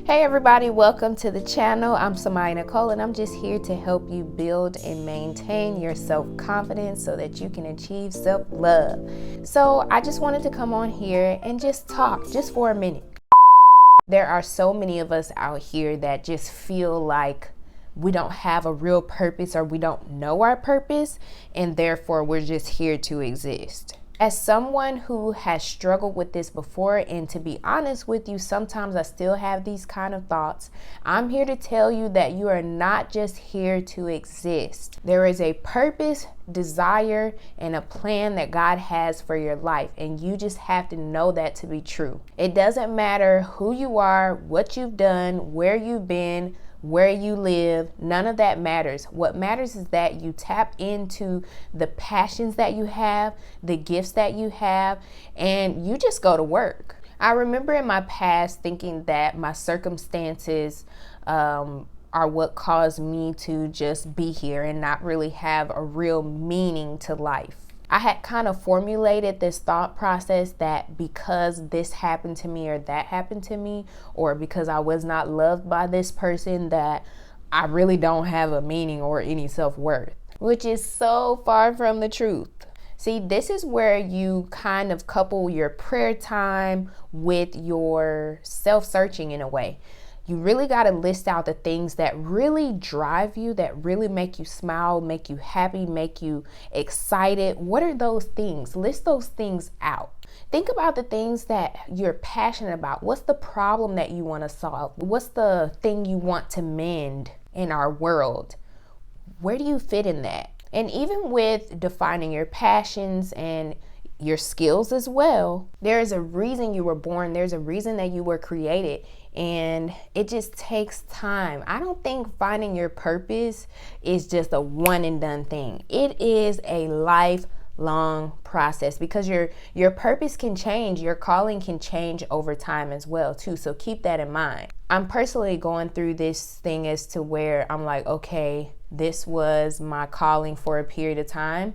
Hey everybody, welcome to the channel. I'm Samaya Nicole and I'm just here to help you build and maintain your self-confidence so that you can achieve self-love. So I just wanted to come on here and just talk just for a minute. There are so many of us out here that just feel like we don't have a real purpose or we don't know our purpose, and therefore we're just here to exist. As someone who has struggled with this before, and to be honest with you, sometimes I still have these kind of thoughts, I'm here to tell you that you are not just here to exist. There is a purpose, desire, and a plan that God has for your life, and you just have to know that to be true. It doesn't matter who you are, what you've done, where you've been, where you live, none of that matters. What matters is that you tap into the passions that you have, the gifts that you have, and you just go to work. I remember in my past thinking that my circumstances are what caused me to just be here and not really have a real meaning to life. I had kind of formulated this thought process that because this happened to me or that happened to me, or because I was not loved by this person, that I really don't have a meaning or any self-worth, which is so far from the truth. See, this is where you kind of couple your prayer time with your self-searching in a way. You really got to list out the things that really drive you, that really make you smile, make you happy, make you excited. What are those things? List those things out. Think about the things that you're passionate about. What's the problem that you want to solve? What's the thing you want to mend in our world? Where do you fit in that? And even with defining your passions and your skills as well, there is a reason you were born. There's a reason that you were created. And it just takes time. I don't think finding your purpose is just a one and done thing. It is a lifelong process because your purpose can change. Your calling can change over time as well too. So keep that in mind. I'm personally going through this thing as to where I'm like, okay, this was my calling for a period of time.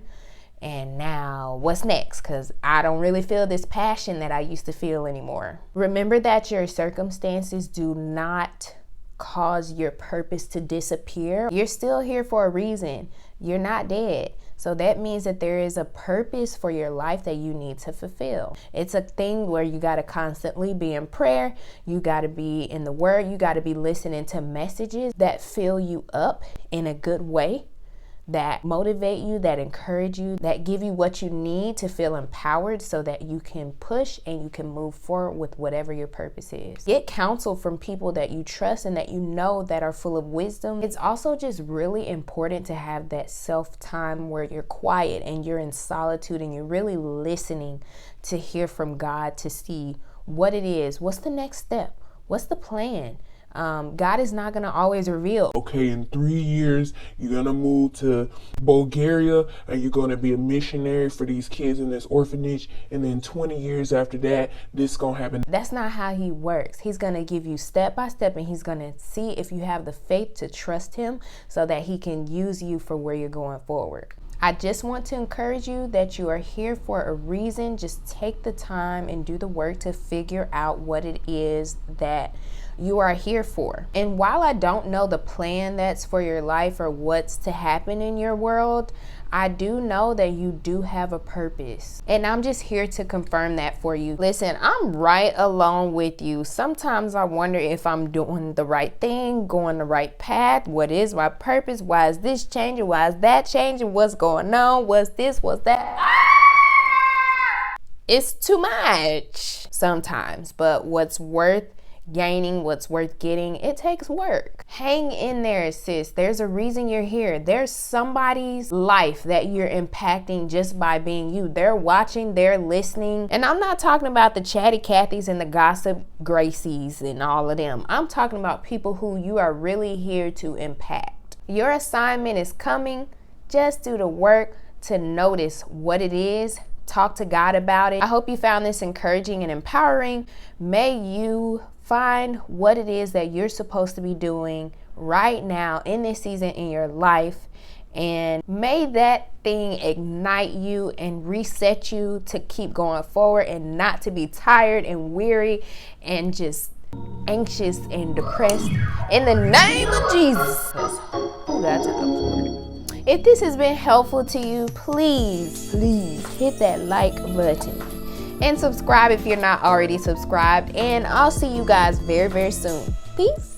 And now what's next? Because I don't really feel this passion that I used to feel anymore. Remember that your circumstances do not cause your purpose to disappear. You're still here for a reason. You're not dead. So that means that there is a purpose for your life that you need to fulfill. It's a thing where you got to constantly be in prayer. You got to be in the word. You got to be listening to messages that fill you up in a good way, that motivate you, that encourage you, that give you what you need to feel empowered so that you can push and you can move forward with whatever your purpose is. Get counsel from people that you trust and that you know that are full of wisdom. It's also just really important to have that self-time where you're quiet and you're in solitude and you're really listening to hear from God to see what it is. What's the next step? What's the plan? God is not going to always reveal. Okay, in 3 years, you're going to move to Bulgaria and you're going to be a missionary for these kids in this orphanage. And then 20 years after that, this is going to happen. That's not how he works. He's going to give you step by step and he's going to see if you have the faith to trust him so that he can use you for where you're going forward. I just want to encourage you that you are here for a reason. Just take the time and do the work to figure out what it is that you are here for. And while I don't know the plan that's for your life or what's to happen in your world, I do know that you do have a purpose. And I'm just here to confirm that for you. Listen, I'm right along with you. Sometimes I wonder if I'm doing the right thing, going the right path. What is my purpose? Why is this changing? Why is that changing? What's going on? What's this? What's that? It's too much sometimes, but what's worth gaining, what's worth getting, it takes work. Hang in there, sis. There's a reason you're here. There's somebody's life that you're impacting just by being you. They're watching, they're listening. And I'm not talking about the chatty Cathys and the gossip Gracies and all of them. I'm talking about people who you are really here to impact. Your assignment is coming. Just do the work to notice what it is. Talk to God about it. I hope you found this encouraging and empowering. May you find what it is that you're supposed to be doing right now in this season in your life, and may that thing ignite you and reset you to keep going forward and not to be tired and weary and just anxious and depressed in the name of Jesus. Who got time for it? If this has been helpful to you, please hit that like button and subscribe if you're not already subscribed. And I'll see you guys very, very soon. Peace.